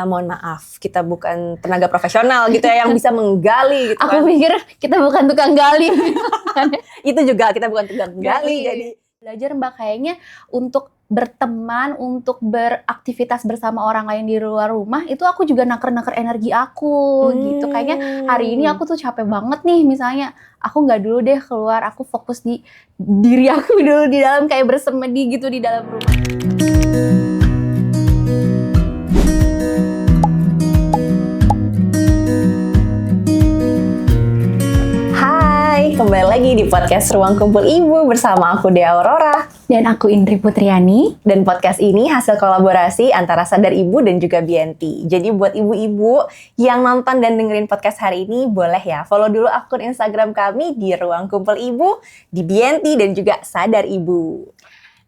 mohon maaf, kita bukan tenaga profesional gitu ya yang bisa menggali gitu Aku kan. pikir kita bukan tukang gali. Itu juga kita bukan tukang gali. Jadi belajar Mbak kayaknya untuk berteman, untuk beraktivitas bersama orang lain di luar rumah, itu aku juga naker-naker energi aku gitu. Kayaknya hari ini aku tuh capek banget nih, misalnya aku nggak dulu deh keluar, aku fokus di diri aku dulu di dalam, kayak bersemedi gitu di dalam rumah. kembali lagi di podcast Ruang Kumpul Ibu bersama aku Dea Aurora dan aku Indri Putriani. Dan podcast ini hasil kolaborasi antara Sadar Ibu dan juga BNT. Jadi buat ibu-ibu yang nonton dan dengerin podcast hari ini, boleh ya follow dulu akun Instagram kami di Ruang Kumpul Ibu, di BNT dan juga Sadar Ibu.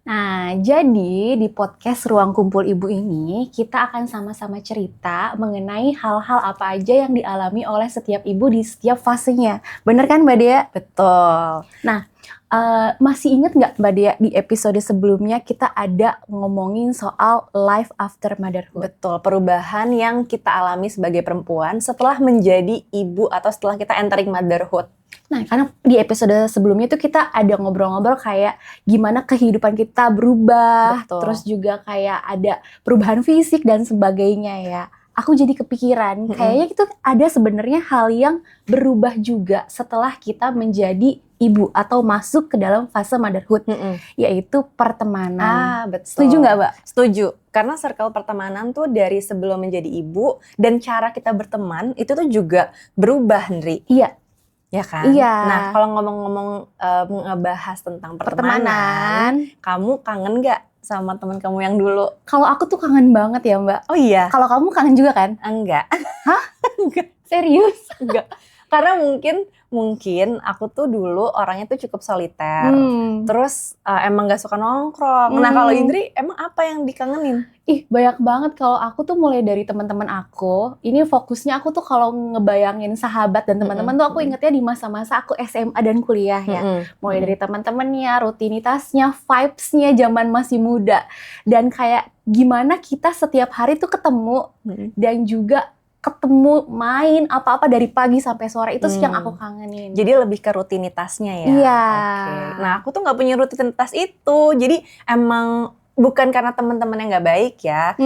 Nah, jadi di podcast Ruang Kumpul Ibu ini, kita akan sama-sama cerita mengenai hal-hal apa aja yang dialami oleh setiap ibu di setiap fasenya. Bener kan Mbak Dea? Betul. Nah, masih inget nggak Mbak Dea di episode sebelumnya kita ada ngomongin soal life after motherhood? Betul, perubahan yang kita alami sebagai perempuan setelah menjadi ibu atau setelah kita entering motherhood. Nah, karena di episode sebelumnya itu kita ada ngobrol-ngobrol kayak gimana kehidupan kita berubah, Betul. Terus juga kayak ada perubahan fisik dan sebagainya ya. Aku jadi kepikiran, kayaknya itu ada sebenarnya hal yang berubah juga setelah kita menjadi ibu atau masuk ke dalam fase motherhood, yaitu pertemanan. Betul. Setuju nggak, Mbak? Setuju. Karena circle pertemanan tuh dari sebelum menjadi ibu dan cara kita berteman itu tuh juga berubah, Ndri. Iya. Ya kan? Iya. Nah, kalau ngomong-ngomong ngebahas tentang pertemanan, kamu kangen nggak sama teman kamu yang dulu? Kalau aku tuh kangen banget ya, Mbak. Oh iya? Kalau kamu kangen juga kan? Enggak. Hah? Enggak. Serius? Enggak. Karena mungkin aku tuh dulu orangnya tuh cukup soliter. Terus emang gak suka nongkrong. Nah, kalau Indri emang apa yang dikangenin? Banyak banget. Kalau aku tuh mulai dari teman-teman aku. Ini fokusnya aku tuh kalau ngebayangin sahabat dan teman-teman tuh aku ingetnya di masa-masa aku SMA dan kuliah ya. Mulai dari teman-temannya, rutinitasnya, vibes-nya zaman masih muda. Dan kayak gimana kita setiap hari tuh ketemu dan juga ketemu main apa-apa dari pagi sampai sore, itu sih yang aku kangenin. Jadi lebih ke rutinitasnya ya? Iya. Oke. Nah, aku tuh gak punya rutinitas itu. Jadi emang bukan karena teman-teman yang gak baik ya,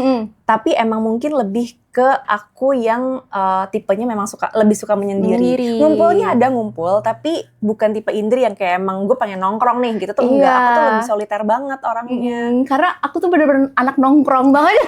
tapi emang mungkin lebih ke aku yang tipenya memang lebih suka menyendiri. Ngumpulnya ada ngumpul, tapi bukan tipe Indri yang kayak emang gue pengen nongkrong nih gitu tuh enggak. Aku tuh lebih soliter banget orangnya. Karena aku tuh bener-bener anak nongkrong banget.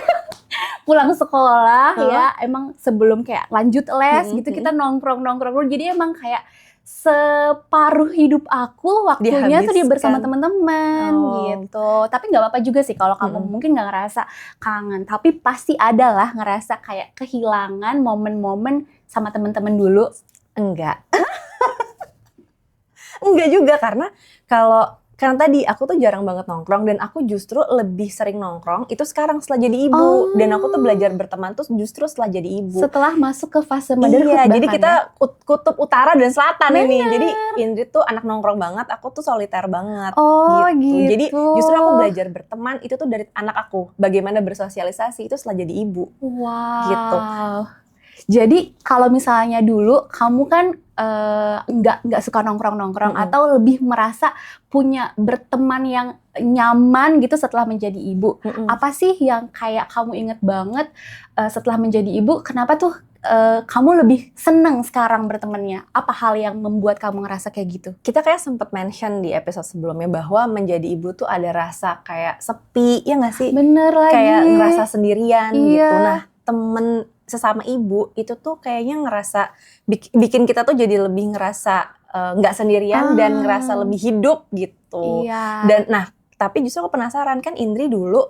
Pulang sekolah ya, emang sebelum kayak lanjut les gitu kita nongkrong. Jadi emang kayak separuh hidup aku waktunya tuh dia bersama teman-teman gitu. Tapi nggak apa-apa juga sih kalau kamu mungkin nggak ngerasa kangen, tapi pasti ada lah ngerasa kayak kehilangan momen-momen sama teman-teman dulu. Enggak. Enggak juga, karena tadi aku tuh jarang banget nongkrong dan aku justru lebih sering nongkrong itu sekarang setelah jadi ibu. Dan aku tuh belajar berteman tuh justru setelah jadi ibu. Setelah masuk ke fase motherhood. Iya, jadi kita kutub utara dan selatan ini. Jadi Indri tuh anak nongkrong banget, aku tuh soliter banget. Gitu. Jadi justru aku belajar berteman itu tuh dari anak aku. Bagaimana bersosialisasi itu setelah jadi ibu. Wow. Gitu. Jadi kalau misalnya dulu kamu kan nggak suka nongkrong atau lebih merasa punya berteman yang nyaman gitu setelah menjadi ibu. Apa sih yang kayak kamu inget banget setelah menjadi ibu? Kenapa tuh kamu lebih seneng sekarang bertemannya? Apa hal yang membuat kamu ngerasa kayak gitu? Kita kayak sempet mention di episode sebelumnya bahwa menjadi ibu tuh ada rasa kayak sepi, ya nggak sih? Bener lagi. Kayak ngerasa sendirian gitu. Nah, temen sesama ibu itu tuh kayaknya ngerasa bikin kita tuh jadi lebih ngerasa nggak sendirian dan ngerasa lebih hidup gitu. Dan tapi justru aku penasaran, kan Indri dulu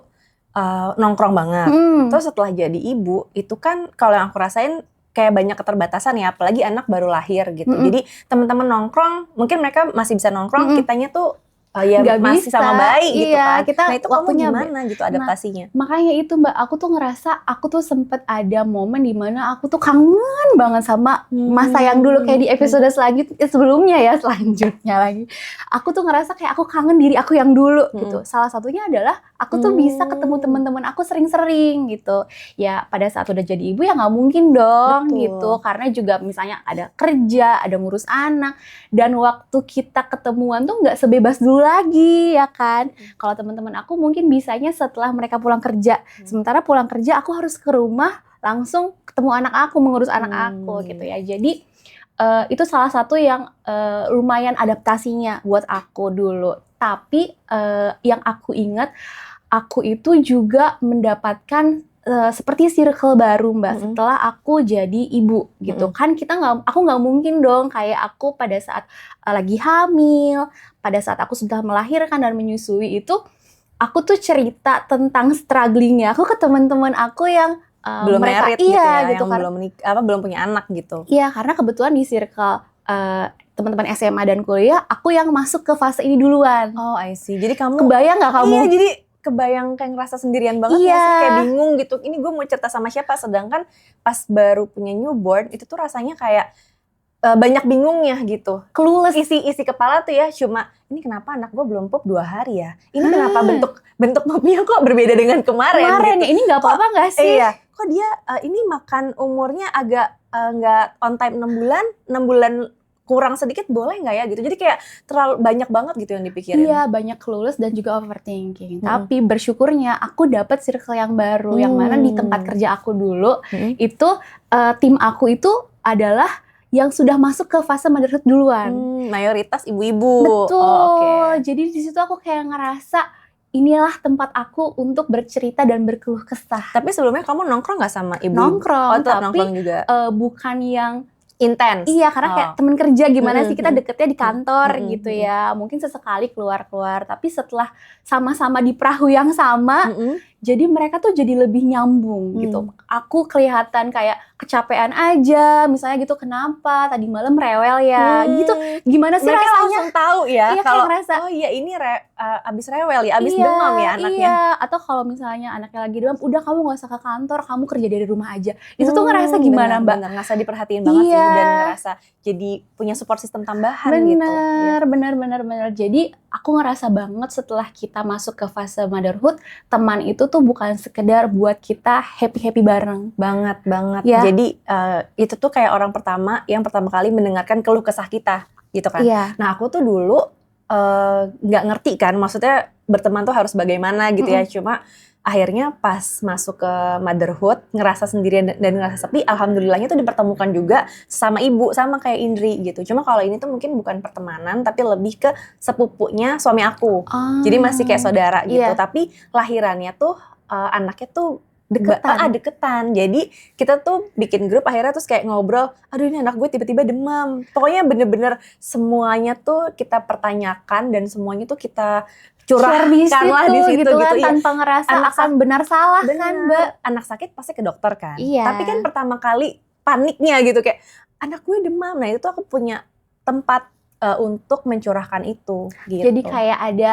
nongkrong banget. Terus setelah jadi ibu itu kan kalau yang aku rasain kayak banyak keterbatasan ya, apalagi anak baru lahir gitu. Jadi teman-teman nongkrong, mungkin mereka masih bisa nongkrong, kitanya tuh ya masih bisa. Sama bayi gitu kan. Nah itu waktunya gimana gitu adaptasinya? Makanya itu Mbak, aku tuh ngerasa aku tuh sempet ada momen dimana aku tuh kangen banget sama masa yang dulu, kayak di episode selanjutnya lagi. Aku tuh ngerasa kayak aku kangen diri aku yang dulu gitu. Salah satunya adalah Aku tuh bisa ketemu teman-teman aku sering-sering gitu. Ya pada saat udah jadi ibu ya nggak mungkin dong. Betul. Gitu. Karena juga misalnya ada kerja, ada ngurus anak, dan waktu kita ketemuan tuh nggak sebebas dulu lagi ya kan. Kalau teman-teman aku mungkin bisanya setelah mereka pulang kerja. Sementara pulang kerja aku harus ke rumah langsung ketemu anak aku, mengurus anak aku gitu ya. Jadi itu salah satu yang lumayan adaptasinya buat aku dulu. Tapi yang aku ingat, aku itu juga mendapatkan seperti circle baru Mbak, setelah aku jadi ibu gitu. Kan aku nggak mungkin dong kayak aku pada saat lagi hamil, pada saat aku sudah melahirkan dan menyusui itu, aku tuh cerita tentang strugglingnya aku ke teman-teman aku yang belum married gitu ya, gitu, yang belum punya anak gitu. Iya, karena kebetulan di circle teman-teman SMA dan kuliah, aku yang masuk ke fase ini duluan. Oh, I see. Jadi kamu kebayang nggak kamu? Iya, jadi kebayang kayak ngerasa sendirian banget Iya. gak sih? Kayak bingung gitu, ini gue mau cerita sama siapa? Sedangkan pas baru punya newborn, itu tuh rasanya kayak banyak bingungnya gitu. Clueless. Isi kepala tuh ya cuma, ini kenapa anak gue belum pup 2 hari ya? Ini kenapa bentuk popnya kok berbeda dengan kemarin gitu. ya? Ini nggak apa-apa nggak sih? Iya, kok dia ini makan umurnya agak nggak on time 6 bulan kurang sedikit boleh nggak ya gitu. Jadi kayak terlalu banyak banget gitu yang dipikirin. Iya, banyak clueless dan juga overthinking. Tapi bersyukurnya aku dapat circle yang baru, yang mana di tempat kerja aku dulu itu tim aku itu adalah yang sudah masuk ke fase motherhood duluan. Mayoritas ibu-ibu. Betul. Oh, okay. Jadi di situ aku kayak ngerasa inilah tempat aku untuk bercerita dan berkeluh kesah. Tapi sebelumnya kamu nongkrong nggak sama ibu? Nongkrong, tapi nongkrong juga. Bukan yang intens. Iya, karena kayak temen kerja gimana sih kita deketnya di kantor gitu ya. Mungkin sesekali keluar-keluar, tapi setelah sama-sama di perahu yang sama, jadi mereka tuh jadi lebih nyambung gitu. Aku kelihatan kayak kecapean aja, misalnya gitu, kenapa tadi malam rewel ya, gitu. Gimana sih mereka rasanya? langsung tahu ya, iya, kalau ngerasa, oh iya ini abis rewel ya, abis demam ya anaknya. Iya, atau kalau misalnya anaknya lagi demam, udah kamu gak usah ke kantor, kamu kerja dari rumah aja. Itu tuh ngerasa gimana Mbak? Bener, ngerasa diperhatiin banget sih, dan ngerasa jadi punya support system tambahan gitu. Bener. Jadi aku ngerasa banget setelah kita masuk ke fase motherhood, teman itu tuh bukan sekedar buat kita happy-happy bareng. Banget. Ya. Jadi itu tuh kayak orang yang pertama kali mendengarkan keluh kesah kita gitu kan. Iya. Nah aku tuh dulu nggak ngerti kan, maksudnya berteman tuh harus bagaimana gitu ya. Cuma akhirnya pas masuk ke motherhood, ngerasa sendirian dan ngerasa sepi, alhamdulillahnya tuh dipertemukan juga sama ibu, sama kayak Indri gitu. Cuma kalau ini tuh mungkin bukan pertemanan, tapi lebih ke sepupunya suami aku. Jadi masih kayak saudara gitu. Tapi lahirannya tuh anaknya tuh deketan. Jadi kita tuh bikin grup, akhirnya terus kayak ngobrol, aduh ini anak gue tiba-tiba demam. Pokoknya bener-bener semuanya tuh kita pertanyakan dan semuanya tuh kita curahkan lah di situ gitu kan, tanpa ngerasa akan benar salah kan Mbak. Anak sakit pasti ke dokter kan. Iya. Tapi kan pertama kali paniknya gitu kayak anak gue demam. Nah itu tuh aku punya tempat untuk mencurahkan itu gitu. Jadi kayak ada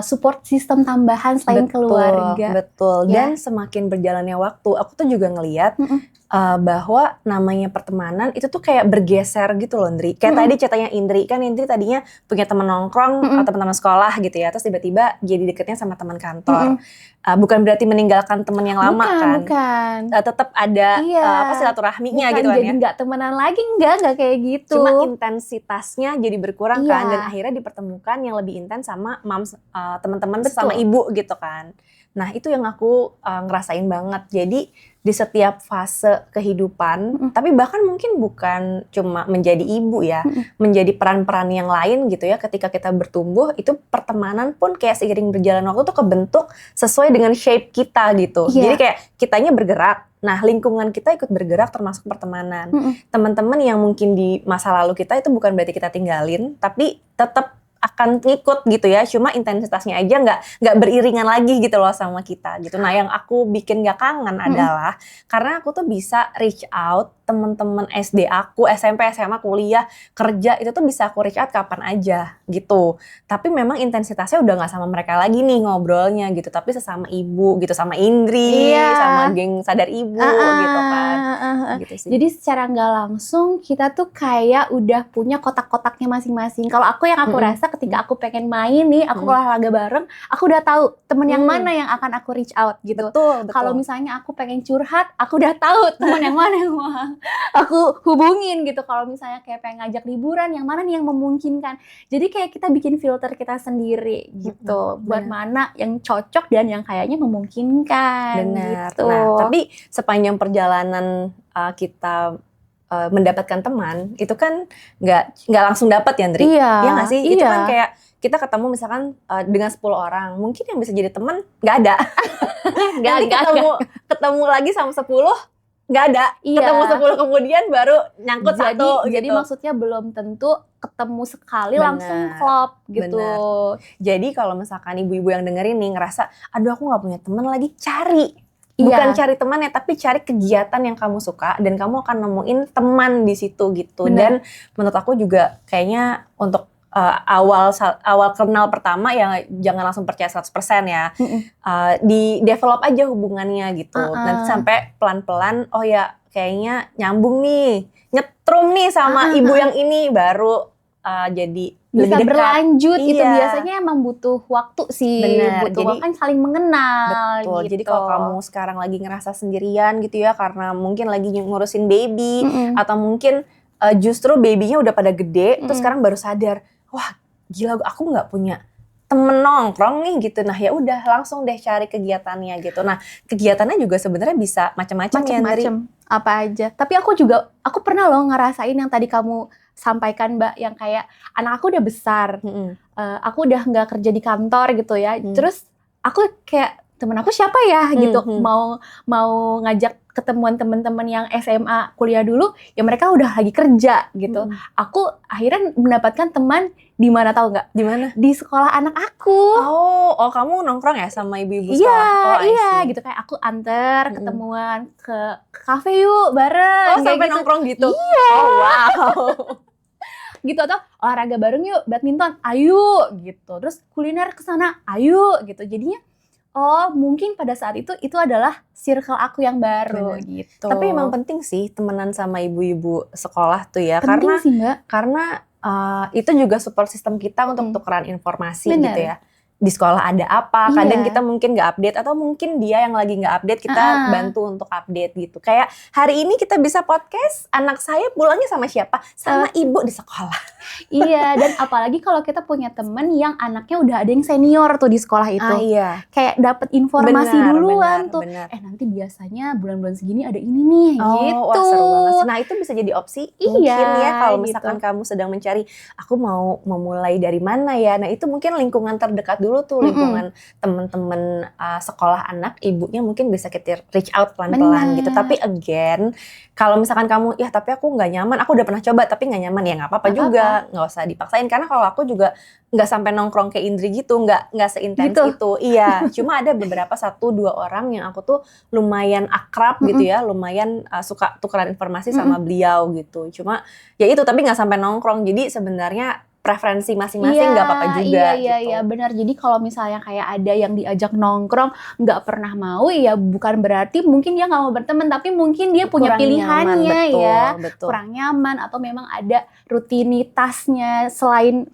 support system tambahan selain keluarga. Betul. Dan semakin berjalannya waktu, aku tuh juga ngelihat bahwa namanya pertemanan itu tuh kayak bergeser gitu loh, Indri. Kayak tadi ceritanya Indri, kan Indri tadinya punya teman nongkrong atau teman-teman sekolah gitu ya, terus tiba-tiba jadi deketnya sama teman kantor. Bukan berarti meninggalkan teman yang lama kan. Bukan. Tetap ada silaturahminya gitu kan ya. Jadi nggak temenan lagi, nggak kayak gitu. Cuma intensitasnya jadi berkurang kan, dan akhirnya dipertemukan yang lebih intens sama teman-teman sama ibu gitu kan. Nah itu yang aku ngerasain banget. Jadi di setiap fase kehidupan, tapi bahkan mungkin bukan cuma menjadi ibu ya, menjadi peran-peran yang lain gitu ya. Ketika kita bertumbuh, itu pertemanan pun kayak seiring berjalan waktu tuh kebentuk sesuai dengan shape kita gitu. Jadi kayak kitanya bergerak, nah lingkungan kita ikut bergerak termasuk pertemanan. Teman-teman yang mungkin di masa lalu kita itu bukan berarti kita tinggalin, tapi tetap akan ngikut gitu ya, cuma intensitasnya aja nggak beriringan lagi gitu loh sama kita gitu. Nah yang aku bikin gak kangen adalah karena aku tuh bisa reach out teman-teman SD aku, SMP, SMA, kuliah, kerja itu tuh bisa aku reach out kapan aja gitu. Tapi memang intensitasnya udah nggak sama mereka lagi nih ngobrolnya gitu, tapi sesama ibu gitu, sama Indri, sama geng Sadar Ibu gitu kan. Gitu sih. Jadi secara nggak langsung kita tuh kayak udah punya kotak-kotaknya masing-masing. Kalau aku yang aku rasa ketika aku pengen main nih, aku olahraga bareng, aku udah tahu temen yang mana yang akan aku reach out gitu. Betul. Kalau misalnya aku pengen curhat, aku udah tahu teman yang mana yang mau aku hubungin gitu. Kalau misalnya kayak pengen ngajak liburan, yang mana nih yang memungkinkan. Jadi kayak kita bikin filter kita sendiri gitu. Buat mana yang cocok dan yang kayaknya memungkinkan. Benar. Gitu. Nah, tapi sepanjang perjalanan kita mendapatkan teman, itu kan nggak langsung dapat ya, Ndri? Iya nggak sih? Itu kan kayak kita ketemu misalkan dengan 10 orang, mungkin yang bisa jadi teman nggak ada. Nanti ketemu lagi sama 10, nggak ada. Ketemu 10 kemudian baru nyangkut satu gitu. Jadi maksudnya belum tentu ketemu sekali langsung klop gitu. Bener. Jadi kalau misalkan ibu-ibu yang dengerin nih ngerasa, aduh aku nggak punya teman lagi, cari. Bukan cari teman ya, tapi cari kegiatan yang kamu suka dan kamu akan nemuin teman di situ gitu. Dan menurut aku juga kayaknya untuk awal kenal pertama ya jangan langsung percaya 100% ya. Di develop aja hubungannya gitu. Nanti sampai pelan-pelan oh ya kayaknya nyambung nih, nyetrum nih sama ibu yang ini baru jadi bisa lebih dekat. Berlanjut itu biasanya emang butuh waktu sih. Bener. Butuh jadi, kan saling mengenal. Betul. Gitu. Jadi kalau kamu sekarang lagi ngerasa sendirian gitu ya karena mungkin lagi ngurusin baby atau mungkin justru babynya udah pada gede terus sekarang baru sadar, wah gila aku nggak punya temen nongkrong nih gitu. Nah ya udah langsung deh cari kegiatannya gitu. Nah kegiatannya juga sebenarnya bisa macam-macam ya dari apa aja. Tapi aku pernah loh ngerasain yang tadi kamu sampaikan Mbak, yang kayak anak aku udah besar, aku udah nggak kerja di kantor gitu ya. Terus aku kayak temen aku siapa ya gitu, mau ngajak ketemuan teman-teman yang SMA kuliah dulu, ya mereka udah lagi kerja gitu. Aku akhirnya mendapatkan teman di mana tahu nggak? Di mana? Di sekolah anak aku. Oh kamu nongkrong ya sama ibu-ibu sekolah? Iya, gitu kayak aku anter ketemuan ke kafe yuk bareng. Oh sampai gitu. Nongkrong gitu? Iya. Oh wow. Gitu, atau olahraga bareng yuk, badminton, ayo gitu. Terus kuliner kesana, ayo gitu. Jadinya mungkin pada saat itu adalah circle aku yang baru. Gitu. Tapi emang penting sih temenan sama ibu-ibu sekolah tuh ya. Penting sih Mbak. Karena itu juga support system kita untuk tukeran informasi gitu ya. Di sekolah ada apa, kadang kita mungkin gak update atau mungkin dia yang lagi gak update kita bantu untuk update gitu. Kayak hari ini kita bisa podcast, anak saya pulangnya sama siapa? Sama ibu di sekolah. Iya, dan apalagi kalau kita punya temen yang anaknya udah ada yang senior tuh di sekolah itu. Iya. Kayak dapat informasi duluan tuh. Nanti biasanya bulan-bulan segini ada ini nih gitu. Wah seru banget sih. Nah itu bisa jadi opsi mungkin ya kalau misalkan kamu sedang mencari, aku mau memulai dari mana ya. Nah itu mungkin lingkungan terdekat dulu tuh, lingkungan temen-temen sekolah anak, ibunya mungkin bisa kita reach out pelan-pelan gitu. Tapi again, kalau misalkan kamu, ya tapi aku nggak nyaman, aku udah pernah coba tapi nggak nyaman, ya nggak apa-apa juga, nggak usah dipaksain. Karena kalau aku juga nggak sampai nongkrong kayak Indri gitu, nggak seintens itu. Iya, cuma ada beberapa 1-2 orang yang aku tuh lumayan akrab gitu ya, lumayan suka tukeran informasi sama beliau gitu. Cuma ya itu, tapi nggak sampai nongkrong. Jadi sebenarnya preferensi masing-masing nggak apa-apa juga. Iya benar. Jadi kalau misalnya kayak ada yang diajak nongkrong nggak pernah mau, ya bukan berarti mungkin dia nggak mau berteman, tapi mungkin dia punya pilihannya nyaman, betul. Kurang nyaman atau memang ada rutinitasnya selain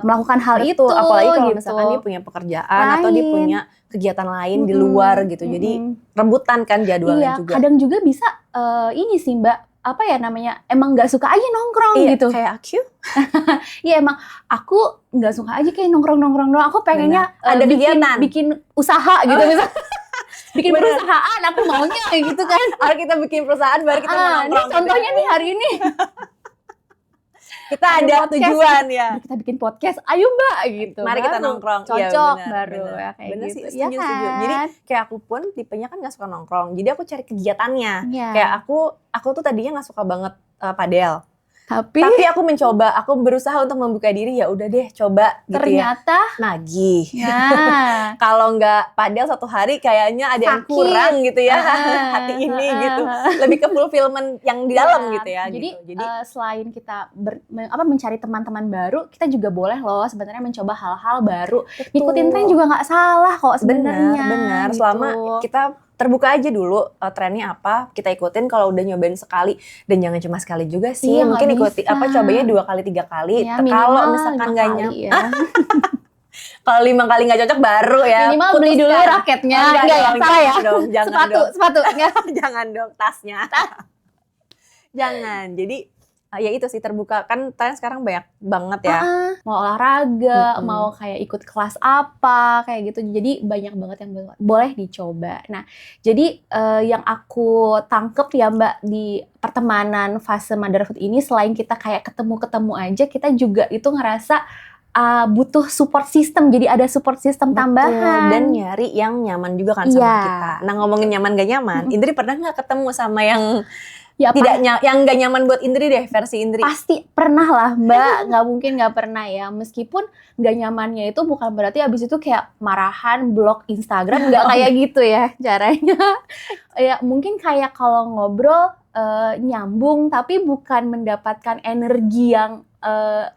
melakukan hal itu. Apalagi kalau gitu. Misalkan dia punya pekerjaan atau dia punya kegiatan lain di luar gitu. Jadi rebutan kan jadwalnya juga. Kadang juga bisa ini sih Mbak, apa ya namanya, emang nggak suka aja nongkrong gitu. Kayak aku. Iya emang aku nggak suka aja kayak nongkrong doang. Aku pengennya ada kegiatan, bikin usaha gitu misalnya. Bikin perusahaan aku maunya gitu kan. Harus kita bikin perusahaan baru kita nongkrong. Ini contohnya nih hari ini. Kita ada tujuan ya. Kita bikin podcast, ayo Mbak gitu. Mari kita nongkrong. Cocok baru ya kayak bener gitu. Sih, setuju. Jadi kayak aku pun tipenya kan gak suka nongkrong. Jadi aku cari kegiatannya. Kayak aku tuh tadinya gak suka banget padel. Tapi aku mencoba, aku berusaha untuk membuka diri, ya udah deh coba gitu ternyata ya. Nagih. Nah, Kalau nggak padel 1 hari kayaknya ada yang sakit. kurang gitu ya hati ini gitu. Lebih ke fulfillment yang di dalam gitu ya. Jadi, gitu. Jadi selain kita mencari teman-teman baru, kita juga boleh loh sebenarnya mencoba hal-hal baru. Ngikutin tren juga nggak salah kok sebenarnya. Benar. Gitu. Selama kita terbuka aja dulu trennya apa, kita ikutin. Kalau udah nyobain sekali, dan jangan cuma sekali juga sih, Iya, mungkin nggak ikuti bisa. cobanya 2 kali 3 kali. Ya, Kalau minimal misalkan 5 nggak kali nyampe, ya. kalau 5 kali nggak cocok baru ya Minimal beli dulu putuskan. raketnya. Enggak Enggak ya, dong, salah ya. jangan dong, jangan dong. Sepatunya. Jangan dong, tasnya. Jangan. Jadi ya itu sih, terbuka. Kan tren sekarang banyak banget ya. Mau olahraga, mau kayak ikut kelas apa, kayak gitu. Jadi banyak banget yang boleh dicoba. Nah, jadi yang aku tangkep ya Mbak di pertemanan fase motherhood ini, selain kita kayak ketemu-ketemu aja, kita juga itu ngerasa butuh support system. Jadi ada support system tambahan. Dan nyari yang nyaman juga kan sama kita. Nah, ngomongin nyaman gak nyaman, Indri pernah gak ketemu sama yang ya, yang gak nyaman buat Indri deh, versi Indri? Pasti pernah lah Mbak, nggak mungkin nggak pernah ya. Meskipun nggak nyamannya itu bukan berarti abis itu kayak marahan, blok Instagram, nggak kayak gitu ya caranya. Ya mungkin kayak kalau ngobrol nyambung, tapi bukan mendapatkan energi yang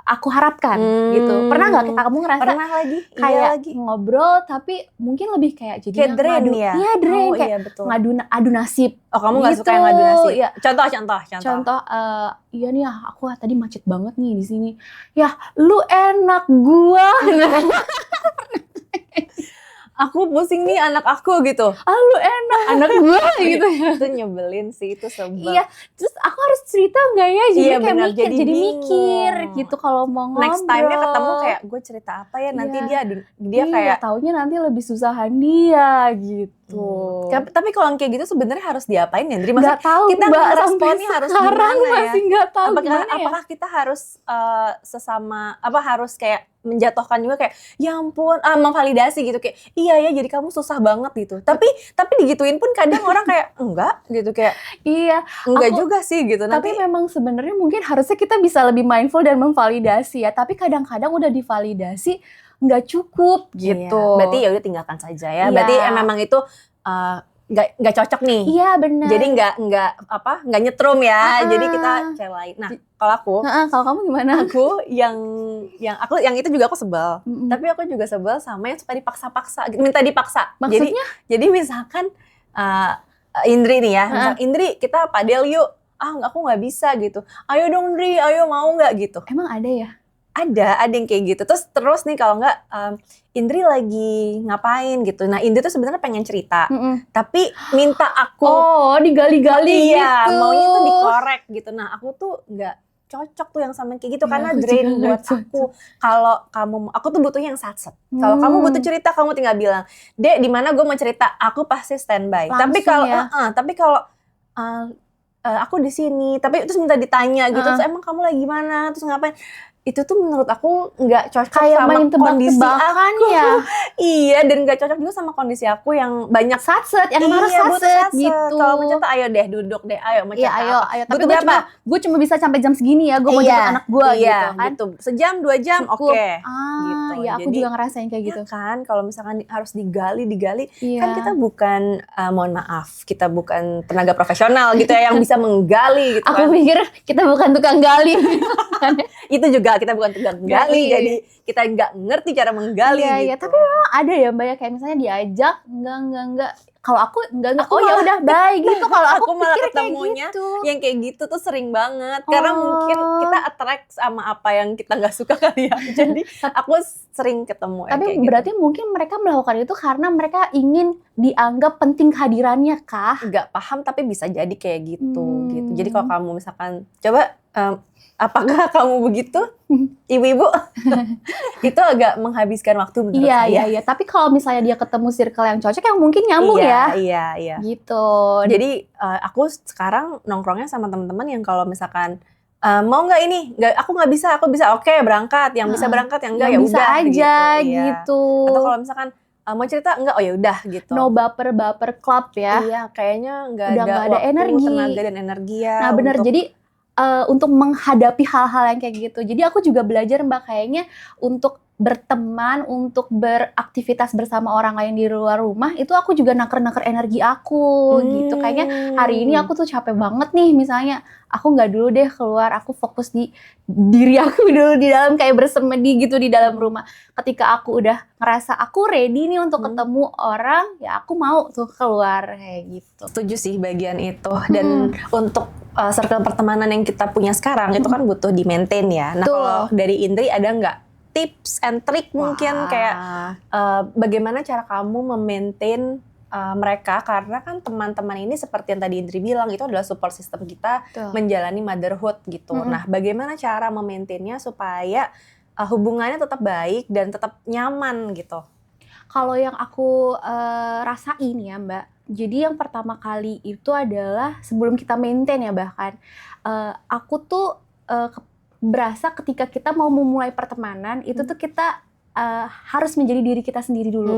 aku harapkan gitu. Pernah nggak kamu ngerasa Pernah lagi, kayak lagi ngobrol tapi mungkin lebih kayak jadinya drain ya? Iya, drain, oh, kayak iya, betul. adu nasib. Oh, kamu nggak gitu. suka yang ngadu nasib? Ya. Contoh. Iya nih ya, aku tadi macet banget nih di sini. Ya, lu enak gua. Aku pusing nih anak aku gitu. Lu enak anak gua gitu ya. Itu nyebelin sih, itu sebel. Iya, terus aku harus cerita nggak ya? Jadi iya, kayak bener, mikir, jadi mikir gitu kalau mau ngobrol. Next time-nya ketemu kayak gue cerita apa ya, nanti dia kayak taunya nanti lebih susahan dia gitu. Tapi kalau kayak gitu sebenarnya harus diapain ya, Indri? Nggak tahu, kita responnya harus gimana ya? Masih nggak tahu apakah kita harus harus kayak menjatuhkan juga kayak ya ampun, memvalidasi gitu kayak iya ya, jadi kamu susah banget gitu. Tapi digituin pun kadang orang kayak enggak gitu, kayak iya, enggak juga sih gitu. Tapi memang sebenarnya mungkin harusnya kita bisa lebih mindful dan memvalidasi ya. Tapi kadang-kadang udah divalidasi nggak cukup gitu. Iya, berarti ya udah tinggalkan saja ya. Berarti memang itu nggak cocok nih. Iya, benar. Jadi nggak nyetrum ya. Jadi kita cari lain. Nah, kalau aku, kalau kamu gimana? Aku yang itu juga aku sebel. Tapi aku juga sebel sama yang suka dipaksa-paksa, minta dipaksa. Maksudnya? Jadi misalkan Indri nih ya, misal Indri kita padel yuk. Aku nggak bisa gitu. Ayo dong Indri, ayo mau nggak gitu. Emang ada ya? Ada yang kayak gitu. Terus nih kalau nggak Indri lagi ngapain gitu. Nah, Indri tuh sebenarnya pengen cerita, tapi minta aku digali-gali iya, gitu. maunya tuh dikorek gitu. Nah, aku tuh nggak cocok tuh yang sama kayak gitu, karena drain buat aku. Kalau aku tuh butuhnya yang satset. Kalau kamu butuh cerita, kamu tinggal bilang, "Dek, di mana gue mau cerita?" Aku pasti standby. Tapi kalau aku di sini, tapi terus minta ditanya gitu, terus emang kamu lagi mana? Terus ngapain? Itu tuh menurut aku nggak cocok kayak sama kondisi aku ya. Iya, dan nggak cocok juga sama kondisi aku yang banyak satset, yang harus satset gitu. Kalau mau cerita, ayo deh duduk deh, ayo mau cerita ayo. Tapi gue cuma bisa sampai jam segini ya, gue mau jemput anak gue gitu kan. Gitu. Sejam 2 jam oke. Gitu. Iya, aku juga ngerasain kayak gitu. Kan kalau misalkan harus digali, kan kita bukan mohon maaf, kita bukan tenaga profesional gitu ya yang bisa menggali gitu. Aku pikir kita bukan tukang gali. Itu juga kita bukan tukang gali, jadi kita nggak ngerti cara menggali gitu. Iya, tapi memang ada ya Mbak ya, kayak misalnya diajak enggak. Kalau aku enggak. Oh ya udah, bye gitu. Kalau aku malah pikir ketemunya kayak gitu. Yang kayak gitu tuh sering banget. Karena mungkin kita attract sama apa yang kita nggak suka kali ya. Jadi aku sering ketemu. Tapi kayak berarti mungkin mereka melakukan itu karena mereka ingin dianggap penting kehadirannya kah? Nggak paham, tapi bisa jadi kayak gitu. Jadi kalau kamu misalkan coba apakah kamu begitu, ibu-ibu? Itu agak menghabiskan waktu menurut saya. Iya. Tapi kalau misalnya dia ketemu circle yang cocok, yang mungkin nyambung ya. Iya. Gitu. Jadi aku sekarang nongkrongnya sama teman-teman yang kalau misalkan mau nggak ini? Aku nggak bisa, aku bisa. Oke, berangkat. Yang bisa berangkat, yang enggak ya udah. Bisa aja gitu. Atau kalau misalkan mau cerita enggak, oh ya udah gitu. No baper club ya. Iya, kayaknya nggak ada waktu, energi, tenaga dan energi ya. Nah benar, jadi untuk menghadapi hal-hal yang kayak gitu. Jadi aku juga belajar Mbak kayaknya untuk berteman, untuk beraktivitas bersama orang lain di luar rumah, itu aku juga naker-naker energi aku gitu. Kayaknya hari ini aku tuh capek banget nih misalnya, aku nggak dulu deh keluar, aku fokus di diri aku dulu di dalam kayak bersemedi gitu di dalam rumah. Ketika aku udah ngerasa aku ready nih untuk ketemu orang, ya aku mau tuh keluar kayak gitu. Setuju sih bagian itu. Dan untuk circle pertemanan yang kita punya sekarang itu kan butuh di maintain ya. Nah kalau dari Indri ada nggak tips and trick mungkin kayak bagaimana cara kamu memaintain mereka, karena kan teman-teman ini seperti yang tadi Indri bilang itu adalah support system kita menjalani motherhood gitu. Nah bagaimana cara memaintainnya supaya hubungannya tetap baik dan tetap nyaman gitu? Kalau yang aku rasain ya Mbak, jadi yang pertama kali itu adalah sebelum kita maintain ya bahkan, aku tuh berasa ketika kita mau memulai pertemanan itu tuh kita harus menjadi diri kita sendiri dulu.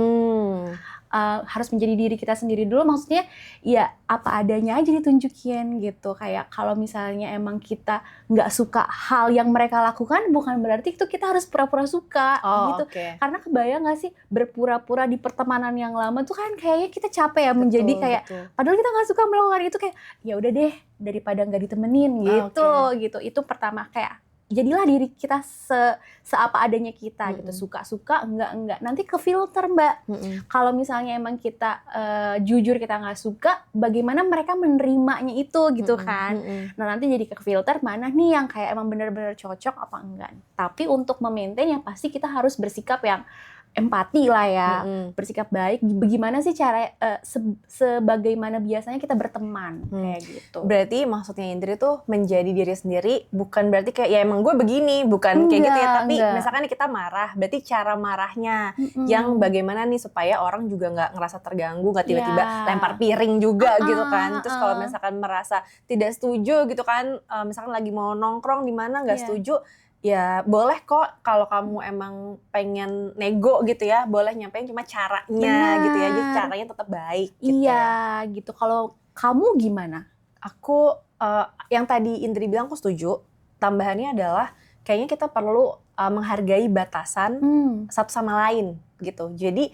Harus menjadi diri kita sendiri dulu, maksudnya ya apa adanya aja ditunjukin gitu. Kayak kalau misalnya emang kita nggak suka hal yang mereka lakukan, bukan berarti itu kita harus pura-pura suka gitu. Karena kebayang nggak sih berpura-pura di pertemanan yang lama tuh kan kayaknya kita capek ya, menjadi kayak padahal kita nggak suka melakukan itu, kayak ya udah deh daripada nggak ditemenin gitu. Gitu. Itu pertama, kayak jadilah diri kita seapa adanya kita gitu, suka-suka, enggak, nanti ke filter Mbak. Kalau misalnya emang kita jujur kita nggak suka, bagaimana mereka menerimanya itu gitu kan. Nah nanti jadi ke filter mana nih yang kayak emang benar-benar cocok apa enggak. Tapi untuk memaintain yang pasti kita harus bersikap yang empati lah ya, bersikap baik. Bagaimana sih cara sebagaimana biasanya kita berteman kayak gitu. Berarti maksudnya Indri tuh menjadi diri sendiri, bukan berarti kayak ya emang gue begini, bukan kayak gitu ya. Tapi misalkan nih kita marah, berarti cara marahnya yang bagaimana nih supaya orang juga nggak ngerasa terganggu, nggak tiba-tiba lempar piring juga gitu kan. Terus kalau misalkan merasa tidak setuju gitu kan, misalkan lagi mau nongkrong di mana nggak setuju, ya boleh kok kalau kamu emang pengen nego gitu ya, boleh nyampein, cuma caranya gitu ya, jadi caranya tetap baik gitu. Iya gitu. Kalau kamu gimana? Aku yang tadi Indri bilang aku setuju. Tambahannya adalah kayaknya kita perlu menghargai batasan satu sama lain gitu. Jadi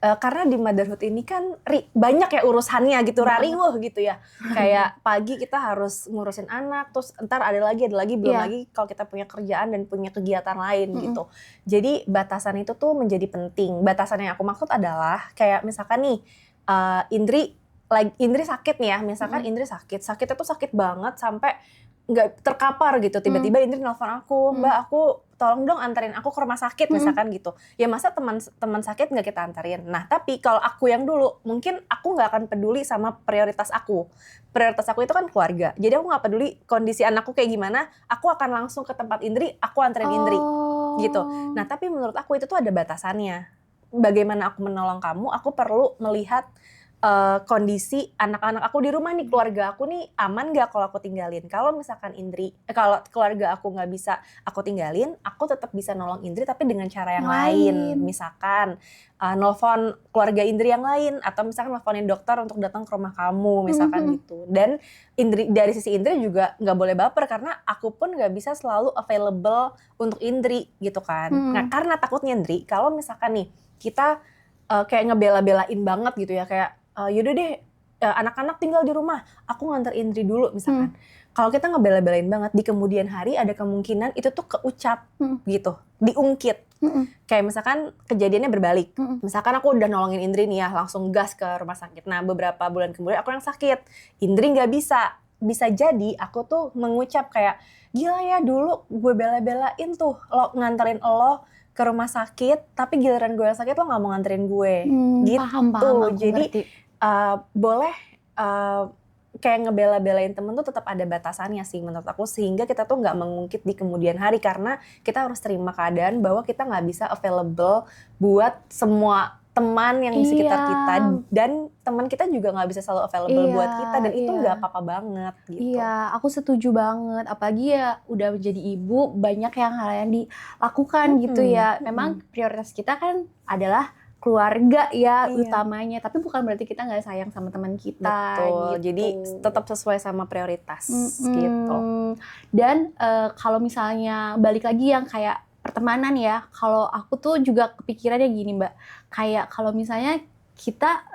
karena di motherhood ini kan banyak ya urusannya gitu, rariwuh gitu ya. Kayak pagi kita harus ngurusin anak, terus ntar ada lagi, belum lagi kalau kita punya kerjaan dan punya kegiatan lain gitu. Jadi batasan itu tuh menjadi penting. Batasan yang aku maksud adalah kayak misalkan nih Indri sakit nih ya, misalkan Indri sakitnya tuh sakit banget sampai nggak terkapar gitu, tiba-tiba Indri nelfon aku, Mbak aku tolong dong anterin aku ke rumah sakit misalkan gitu. Ya masa teman sakit nggak kita anterin. Nah tapi kalau aku yang dulu, mungkin aku nggak akan peduli sama prioritas aku. Prioritas aku itu kan keluarga. Jadi aku nggak peduli kondisi anakku kayak gimana, aku akan langsung ke tempat Indri, aku anterin Indri gitu. Nah tapi menurut aku itu tuh ada batasannya. Bagaimana aku menolong kamu, aku perlu melihat kondisi anak-anak aku di rumah nih, keluarga aku nih aman gak kalau aku tinggalin. Kalau misalkan kalau keluarga aku gak bisa aku tinggalin, aku tetap bisa nolong Indri tapi dengan cara yang lain. Misalkan nelfon keluarga Indri yang lain, atau misalkan nelfonin dokter untuk datang ke rumah kamu misalkan gitu. Dan dari sisi Indri juga gak boleh baper, karena aku pun gak bisa selalu available untuk Indri gitu kan. Nah karena takutnya Indri, kalau misalkan nih kita kayak ngebela-belain banget gitu ya, kayak yaudah deh anak-anak tinggal di rumah, aku nganter Indri dulu misalkan. Kalau kita ngebela-belain banget, di kemudian hari ada kemungkinan itu tuh keucap gitu, diungkit. Kayak misalkan kejadiannya berbalik. Misalkan aku udah nolongin Indri nih ya, langsung gas ke rumah sakit. Nah beberapa bulan kemudian aku yang sakit, Indri gak bisa. Bisa jadi aku tuh mengucap kayak, gila ya dulu gue bela-belain tuh lo nganterin lo ke rumah sakit, tapi giliran gue yang sakit lo gak mau nganterin gue. Gitu. Paham, Jadi boleh kayak ngebela-belain temen tuh tetap ada batasannya sih menurut aku, sehingga kita tuh nggak mengungkit di kemudian hari, karena kita harus terima keadaan bahwa kita nggak bisa available buat semua teman yang di sekitar kita, dan teman kita juga nggak bisa selalu available buat kita, dan itu nggak apa-apa banget gitu. Iya, aku setuju banget. Apalagi ya udah menjadi ibu, banyak hal yang dilakukan gitu ya. Memang prioritas kita kan adalah keluarga ya utamanya, tapi bukan berarti kita nggak sayang sama teman kita. Betul, gitu. jadi tetap sesuai sama prioritas gitu. Dan kalau misalnya balik lagi yang kayak pertemanan ya, kalau aku tuh juga kepikirannya gini Mbak, kayak kalau misalnya kita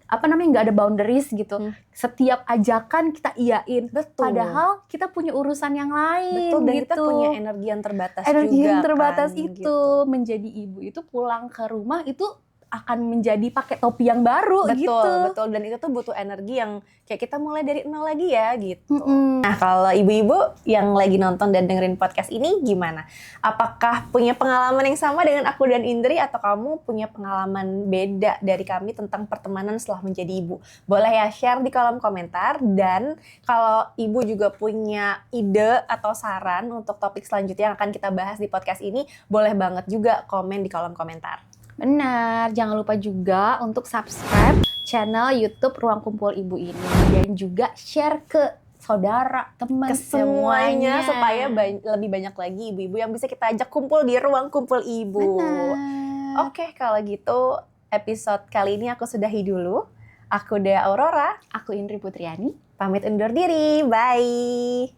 nggak ada boundaries gitu. Setiap ajakan kita iyain. Betul. Padahal kita punya urusan yang lain. Betul, dan gitu. kita punya energi yang terbatas energi juga yang terbatas kan, itu gitu. Menjadi ibu itu pulang ke rumah itu akan menjadi pakai topi yang baru. Betul, gitu. Betul, dan itu tuh butuh energi yang kayak kita mulai dari nol lagi ya gitu. Nah, kalau ibu-ibu yang lagi nonton dan dengerin podcast ini gimana? Apakah punya pengalaman yang sama dengan aku dan Indri, atau kamu punya pengalaman beda dari kami tentang pertemanan setelah menjadi ibu? Boleh ya share di kolom komentar. Dan kalau ibu juga punya ide atau saran untuk topik selanjutnya yang akan kita bahas di podcast ini, boleh banget juga komen di kolom komentar. Benar, jangan lupa juga untuk subscribe channel YouTube Ruang Kumpul Ibu ini, dan juga share ke saudara, teman, ke semuanya supaya lebih banyak lagi ibu-ibu yang bisa kita ajak kumpul di Ruang Kumpul Ibu. Benar. Oke, kalau gitu episode kali ini aku sudahi dulu. Aku Dea Aurora, aku Indri Putriani, pamit undur diri. Bye.